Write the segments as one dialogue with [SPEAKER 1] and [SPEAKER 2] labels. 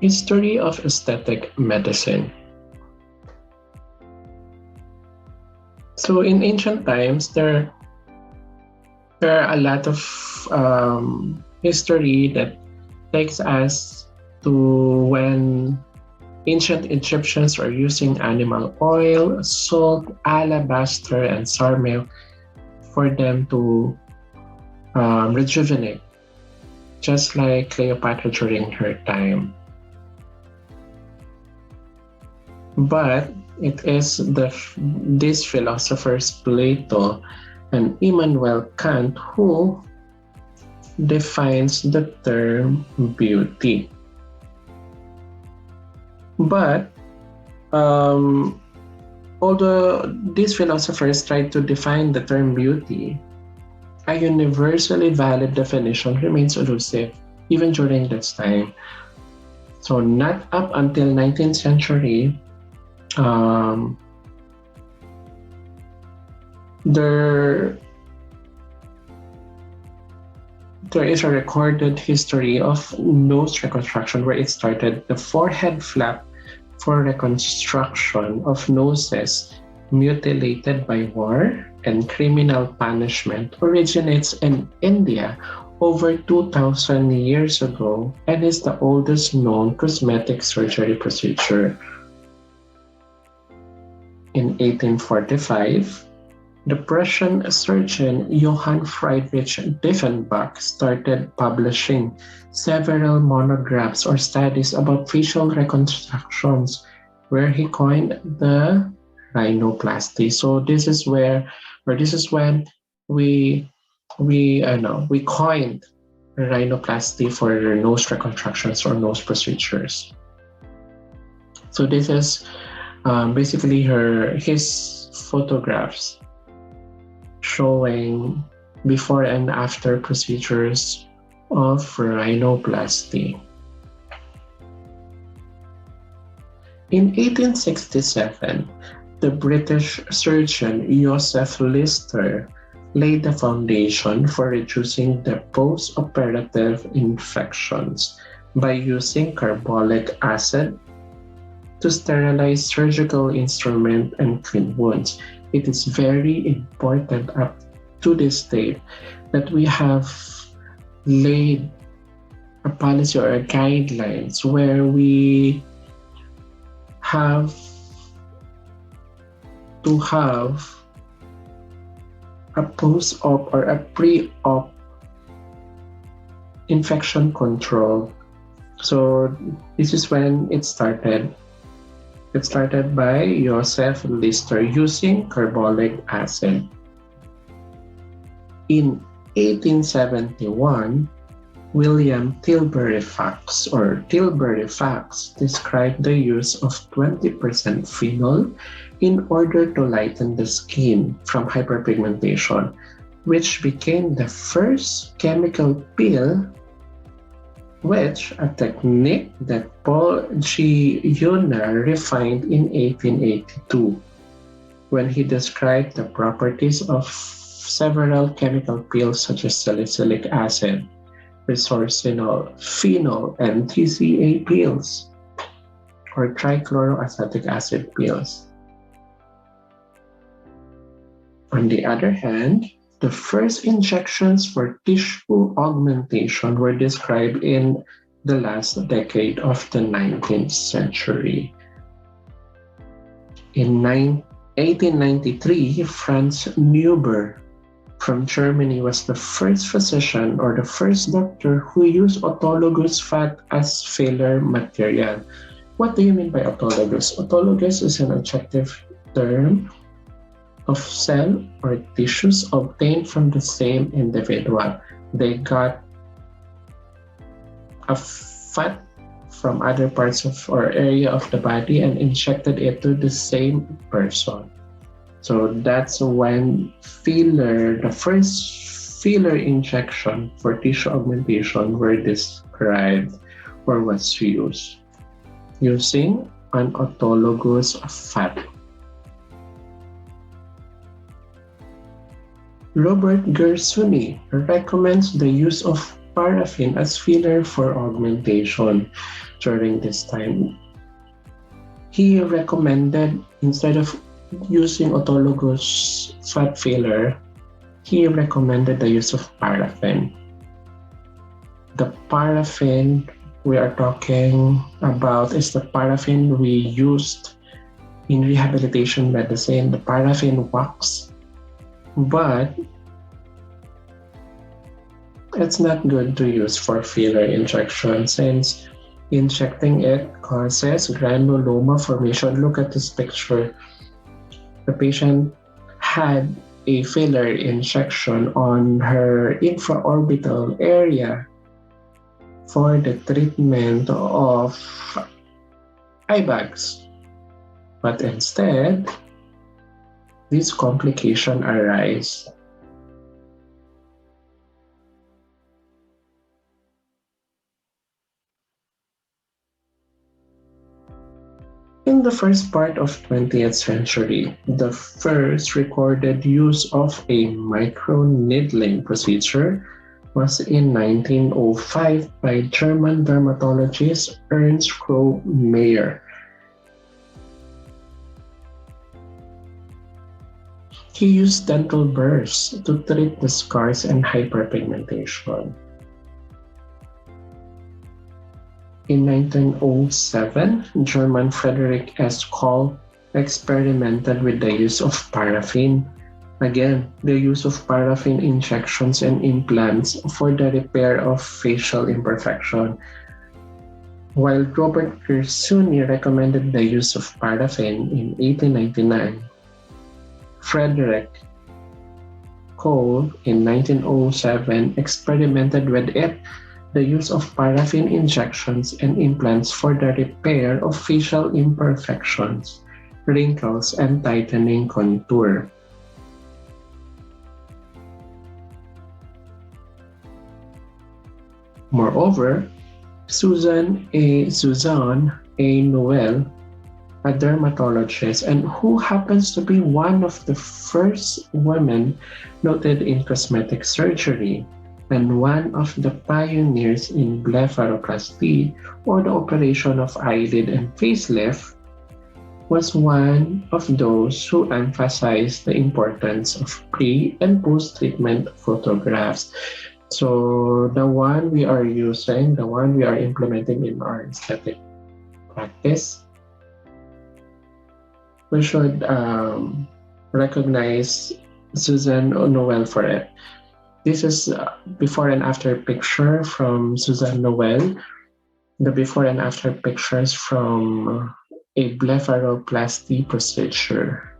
[SPEAKER 1] History of aesthetic medicine. So in ancient times, there are a lot of history that takes us to when ancient Egyptians were using animal oil, salt, alabaster, and sour milk for them to rejuvenate, just like Cleopatra during her time. But it is these philosophers, Plato and Immanuel Kant, who defines the term beauty. But although these philosophers tried to define the term beauty, a universally valid definition remains elusive even during this time. So not up until 19th century, there is a recorded history of nose reconstruction where it started. The forehead flap for reconstruction of noses mutilated by war and criminal punishment originates in India over 2,000 years ago and is the oldest known cosmetic surgery procedure. In 1845, the Prussian surgeon Johann Friedrich Diefenbach started publishing several monographs or studies about facial reconstructions, where he coined the rhinoplasty. So this is when we coined rhinoplasty for nose reconstructions or nose procedures. So this is basically his photographs showing before and after procedures of rhinoplasty. In 1867, the British surgeon Joseph Lister laid the foundation for reducing the post-operative infections by using carbolic acid to sterilize surgical instruments and clean wounds. It is very important up to this date that we have laid a policy or a guidelines where we have to have a post-op or a pre-op infection control. So this is when it started. It started by Joseph Lister using carbolic acid. In 1871, William Tilbury Fox described the use of 20% phenol in order to lighten the skin from hyperpigmentation, which became the first chemical peel, which a technique that Paul G. Yuna refined in 1882 when he described the properties of several chemical peels such as salicylic acid, resorcinol, phenol, and TCA peels, or trichloroacetic acid peels. On the other hand, the first injections for tissue augmentation were described in the last decade of the 19th century. In 1893, Franz Neuber from Germany was the first physician or the first doctor who used autologous fat as filler material. What do you mean by autologous? Autologous is an adjective term of cell or tissues obtained from the same individual. They got a fat from other parts of or area of the body and injected it to the same person. So that's when the first filler injection for tissue augmentation were described or was used using an autologous fat. Robert Gersony recommends the use of paraffin as filler for augmentation during this time. He recommended, instead of using autologous fat filler, he recommended the use of paraffin. The paraffin we are talking about is the paraffin we used in rehabilitation medicine, the paraffin wax. But it's not good to use for filler injection since injecting it causes granuloma formation. Look at this picture. The patient had a filler injection on her infraorbital area for the treatment of eye bags. But instead, these complications arise. In the first part of 20th century, the first recorded use of a microneedling procedure was in 1905 by German dermatologist Ernst Kroh-Meyer. He used dental burrs to treat the scars and hyperpigmentation. In 1907, German Frederick S. Kohl experimented with the use of paraffin. Again, the use of paraffin injections and implants for the repair of facial imperfection. While Robert Gersuni recommended the use of paraffin in 1899, Frederick Kohl in 1907 experimented with it, the use of paraffin injections and implants for the repair of facial imperfections, wrinkles, and tightening contour. Moreover, Suzanne A. Noel, a dermatologist, and who happens to be one of the first women noted in cosmetic surgery, and one of the pioneers in blepharoplasty, or the operation of eyelid and facelift, was one of those who emphasized the importance of pre- and post-treatment photographs. So the one we are using, the one we are implementing in our aesthetic practice, we should recognize Susan Noel for it. This is before and after picture from Suzanne Noel. The before and after pictures from a blepharoplasty procedure.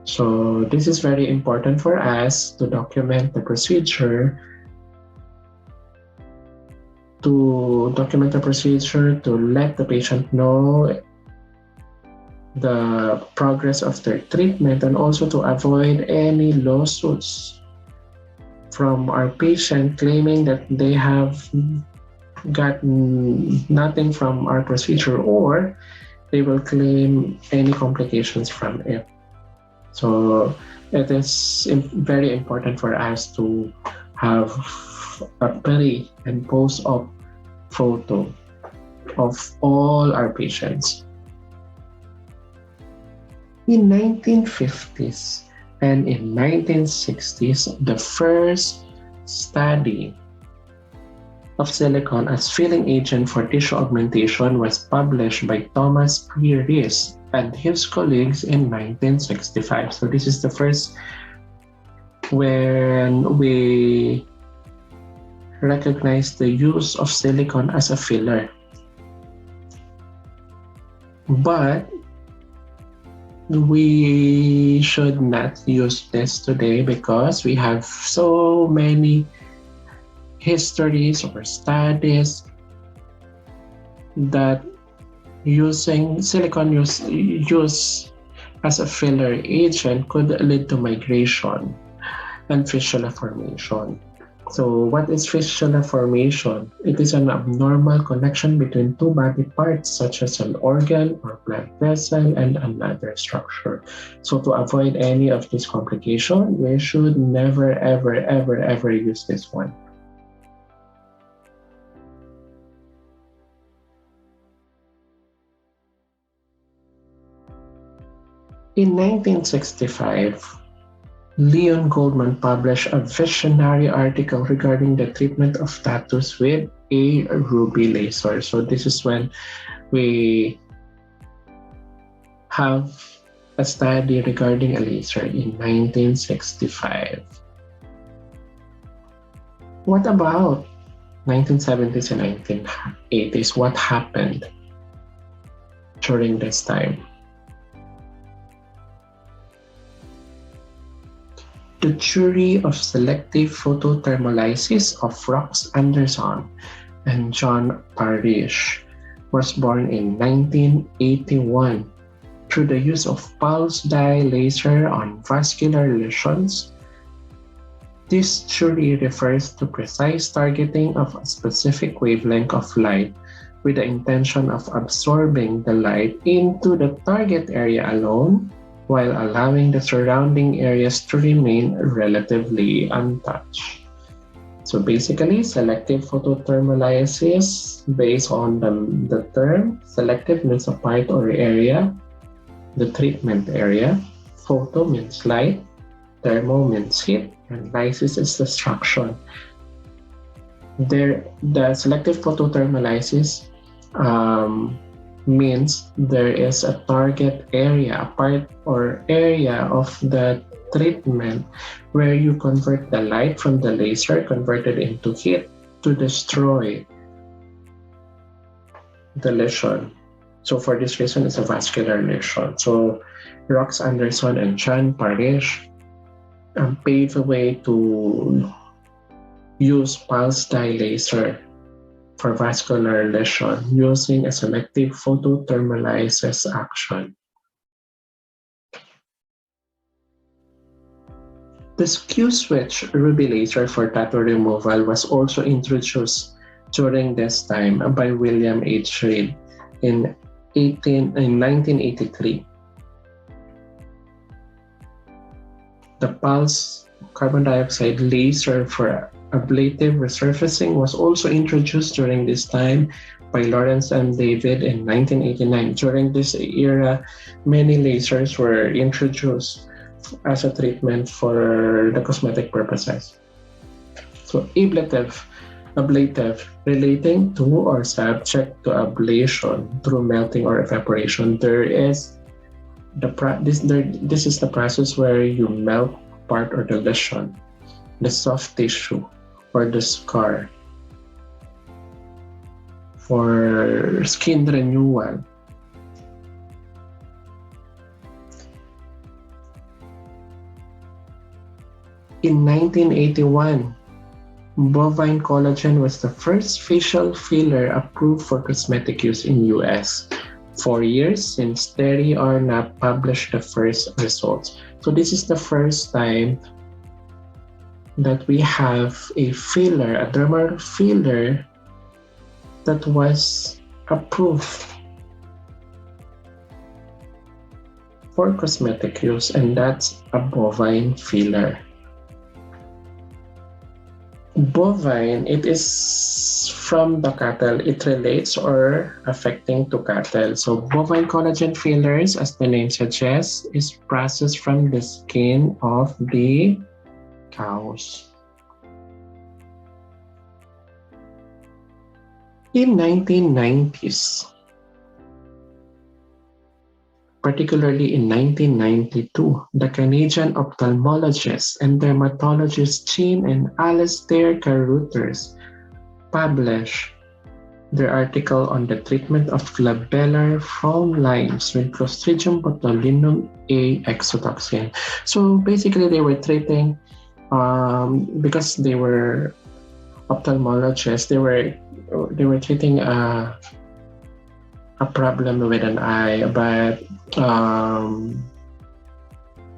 [SPEAKER 1] So this is very important for us to document the procedure, to let the patient know the progress of their treatment, and also to avoid any lawsuits from our patient claiming that they have gotten nothing from our procedure, or they will claim any complications from it. So it is very important for us to have a pre and post-op photo of all our patients. In 1950s and in 1960s, the first study of silicone as filling agent for tissue augmentation was published by Thomas P. Rees and his colleagues in 1965. So this is the first when we recognize the use of silicone as a filler. But we should not use this today because we have so many histories or studies that using silicone use as a filler agent could lead to migration and fistula formation. So what is fistula formation? It is an abnormal connection between two body parts such as an organ or blood vessel and another structure. So to avoid any of this complication, we should never ever use this one. In 1965, Leon Goldman published a visionary article regarding the treatment of tattoos with a ruby laser. So this is when we have a study regarding a laser in 1965. What about 1970s and 1980s? What happened during this time? The theory of selective photothermolysis of Rox Anderson and John Parrish was born in 1981 through the use of pulse dye laser on vascular lesions. This theory refers to precise targeting of a specific wavelength of light with the intention of absorbing the light into the target area alone, while allowing the surrounding areas to remain relatively untouched. So basically, selective photothermolysis, based on the term, selective means a part or area, the treatment area, photo means light, thermo means heat, and lysis is destruction. The selective photothermolysis means there is a target area, a part or area of the treatment where you convert the light from the laser converted into heat to destroy the lesion. So for this reason, it's a vascular lesion. So Rox Anderson and John Parrish paved the way to use pulse dye laser for vascular lesion using a selective photothermolysis action. The Q-switch ruby laser for tattoo removal was also introduced during this time by William H. Reed in 1983. The pulse carbon dioxide laser for ablative resurfacing was also introduced during this time by Lawrence M. David in 1989. During this era, many lasers were introduced as a treatment for the cosmetic purposes. So ablative relating to or subject to ablation through melting or evaporation. This is the process where you melt part or the lesion, the soft tissue or the scar for skin renewal. In 1981, Bovine Collagen was the first facial filler approved for cosmetic use in US. 4 years since Terry Arnap published the first results. So this is the first time that we have a filler, a dermal filler that was approved for cosmetic use, and that's a bovine filler. Bovine, it is from the cattle. It relates or affecting to cattle. So bovine collagen fillers, as the name suggests, is processed from the skin of the cows. In 1990s, particularly in 1992, the Canadian ophthalmologist and dermatologist Jean and Alastair Carruthers published their article on the treatment of glabellar foam lines with Clostridium botulinum A exotoxin. So basically, they were treating, because they were ophthalmologists, they were treating a problem with an eye, but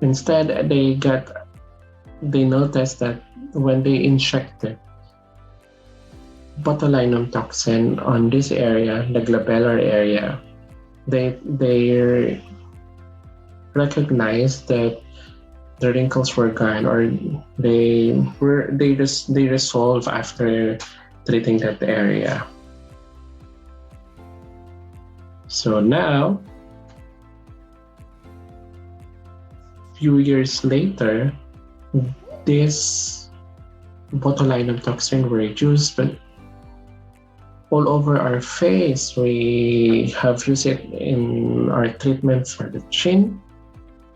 [SPEAKER 1] instead they noticed that when they injected botulinum toxin on this area, the glabellar area, they recognized that the wrinkles were gone, or they resolved after treating that area. So now, few years later, this botulinum toxin were used, but all over our face. We have used it in our treatment for the chin,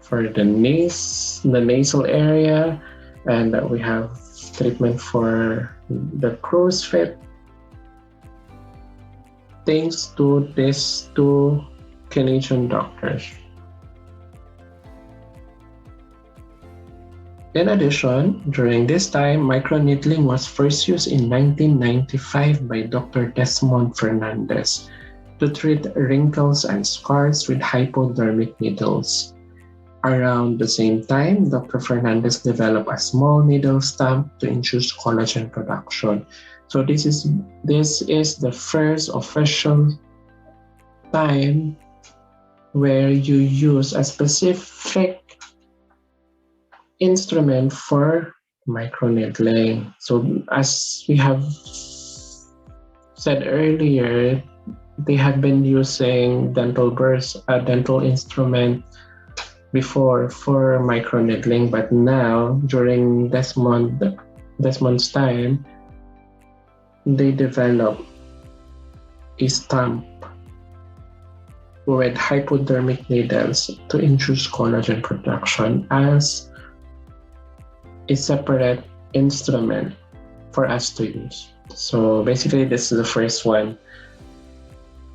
[SPEAKER 1] for the nasal area, and we have treatment for the crow's feet. Thanks to these two Canadian doctors. In addition, during this time, microneedling was first used in 1995 by Dr. Desmond Fernandez to treat wrinkles and scars with hypodermic needles. Around the same time, Dr. Fernandez developed a small needle stump to induce collagen production. So this is the first official time where you use a specific instrument for microneedling. So as we have said earlier, they had been using dental burrs, a dental instrument before for microneedling, but now during Desmond's time, they developed a stump with hypodermic needles to induce collagen production as a separate instrument for us to use. So basically, this is the first one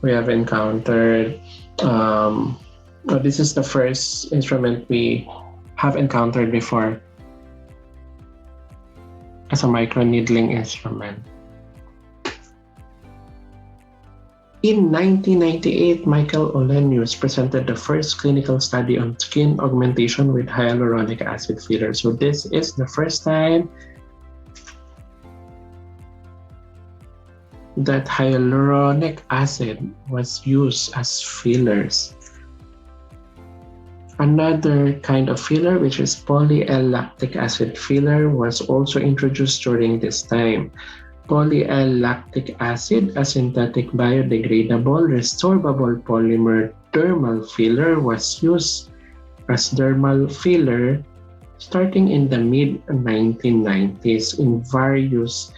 [SPEAKER 1] we have encountered. This is the first instrument we have encountered before as a microneedling instrument. In 1998, Michael Olenius presented the first clinical study on skin augmentation with hyaluronic acid filler. So this is the first time that hyaluronic acid was used as fillers. Another kind of filler, which is poly-L-lactic acid filler, was also introduced during this time. Poly-L-lactic acid, a synthetic biodegradable resorbable polymer dermal filler, was used as dermal filler starting in the mid-1990s in various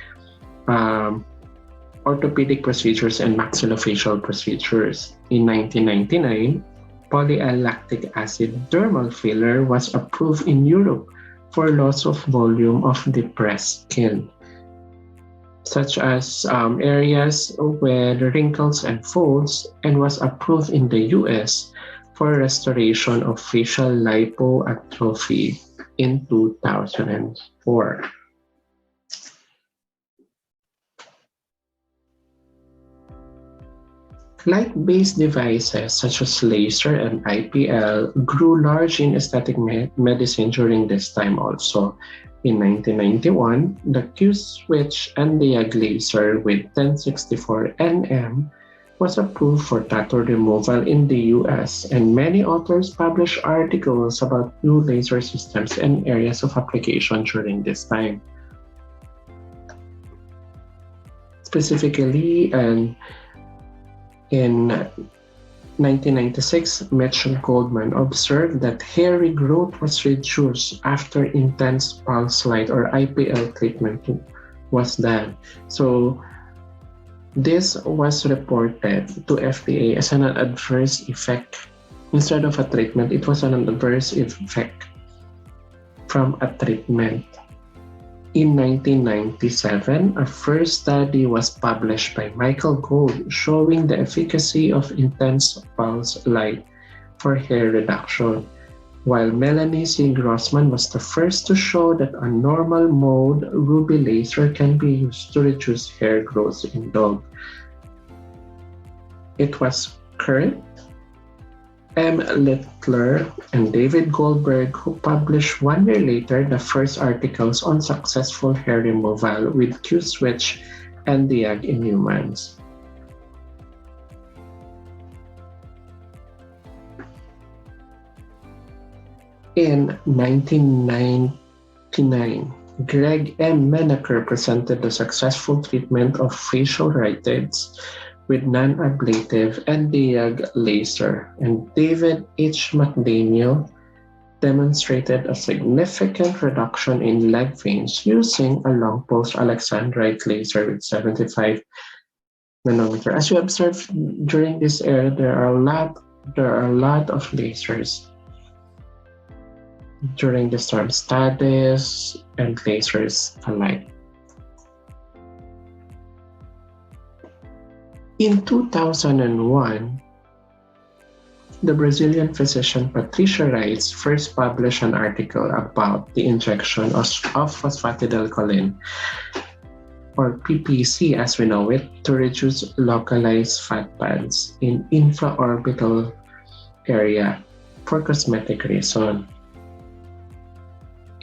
[SPEAKER 1] orthopedic procedures and maxillofacial procedures. In 1999, poly-L-lactic acid dermal filler was approved in Europe for loss of volume of depressed skin, such as areas with wrinkles and folds, and was approved in the US for restoration of facial lipoatrophy in 2004. Light-based devices such as laser and IPL grew large in aesthetic medicine during this time also. In 1991, the Q-switch Nd:YAG laser with 1064 nm was approved for tattoo removal in the US, and many authors published articles about new laser systems and areas of application during this time. Specifically, in 1996, Mitchell Goldman observed that hair regrowth was reduced after intense pulse light or IPL treatment was done. So this was reported to FDA as an adverse effect. Instead of a treatment, it was an adverse effect from a treatment. In 1997, a first study was published by Michael Gold showing the efficacy of intense pulse light for hair reduction, while Melanie C. Grossman was the first to show that a normal mode ruby laser can be used to reduce hair growth in dogs. It was Kurt M. Littler and David Goldberg who published 1 year later the first articles on successful hair removal with Q-switch Nd:YAG in humans. In 1999, Greg M. Menaker presented the successful treatment of facial rhytids with non-ablative Nd:YAG laser, and David H. McDaniel demonstrated a significant reduction in leg veins using a long pulse alexandrite laser with 75 nanometer. As you observe during this era, there are a lot of lasers during this term, studies and lasers alike. In 2001, the Brazilian physician Patricia Reis first published an article about the injection of phosphatidylcholine, or PPC as we know it, to reduce localized fat pads in infraorbital area for cosmetic reason.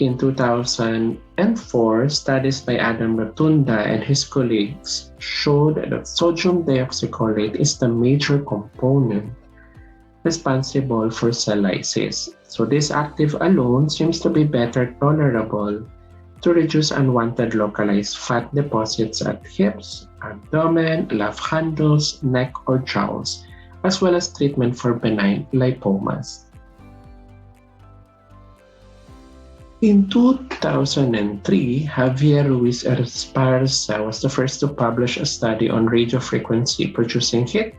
[SPEAKER 1] In 2004, studies by Adam Rotunda and his colleagues showed that sodium deoxycholate is the major component responsible for cell lysis. So this active alone seems to be better tolerable to reduce unwanted localized fat deposits at hips, abdomen, love handles, neck, or jowls, as well as treatment for benign lipomas. In 2003, Javier Ruiz Esparza was the first to publish a study on radiofrequency producing heat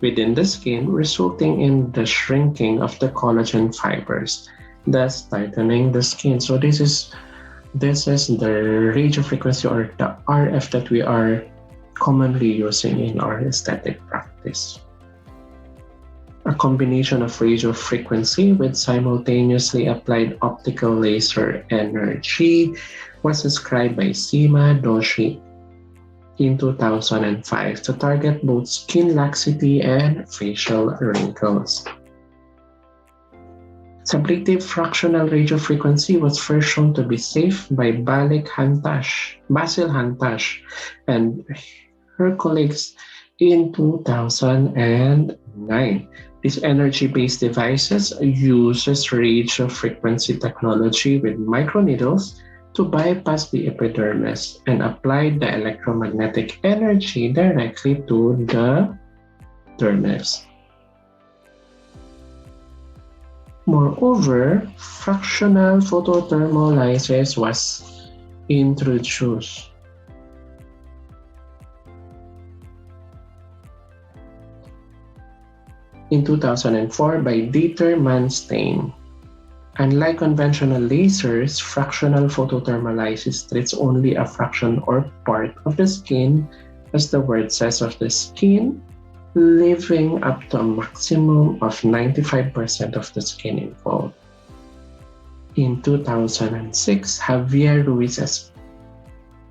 [SPEAKER 1] within the skin, resulting in the shrinking of the collagen fibers, thus tightening the skin. So this is the radiofrequency, or the RF, that we are commonly using in our aesthetic practice. A combination of radiofrequency with simultaneously applied optical laser energy was described by Seema Doshi in 2005 to target both skin laxity and facial wrinkles. Sublative fractional radiofrequency was first shown to be safe by Basil Hantash and her colleagues in 2009. These energy-based devices uses radiofrequency technology with microneedles to bypass the epidermis and apply the electromagnetic energy directly to the dermis. Moreover, fractional photothermolysis was introduced. In 2004 by Dieter Manstein. Unlike conventional lasers, fractional photothermolysis treats only a fraction or part of the skin, as the word says, of the skin, leaving up to a maximum of 95% of the skin involved. In 2006, Javier Ruiz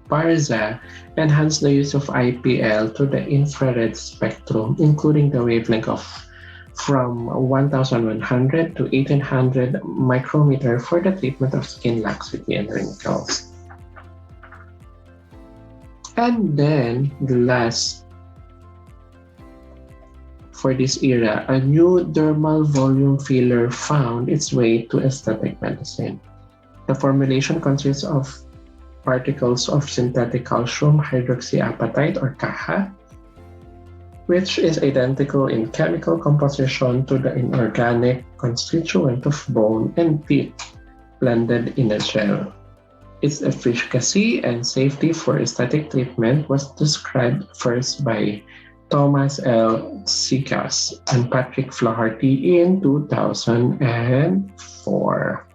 [SPEAKER 1] Esparza enhanced the use of IPL to the infrared spectrum, including the wavelength of from 1100 to 1800 micrometer for the treatment of skin laxity and wrinkles. And then the last for this era, a new dermal volume filler found its way to aesthetic medicine. The formulation consists of particles of synthetic calcium hydroxyapatite, or CAHA, which is identical in chemical composition to the inorganic constituent of bone and teeth blended in a gel. Its efficacy and safety for aesthetic treatment was described first by Thomas L. Sikas and Patrick Flaherty in 2004.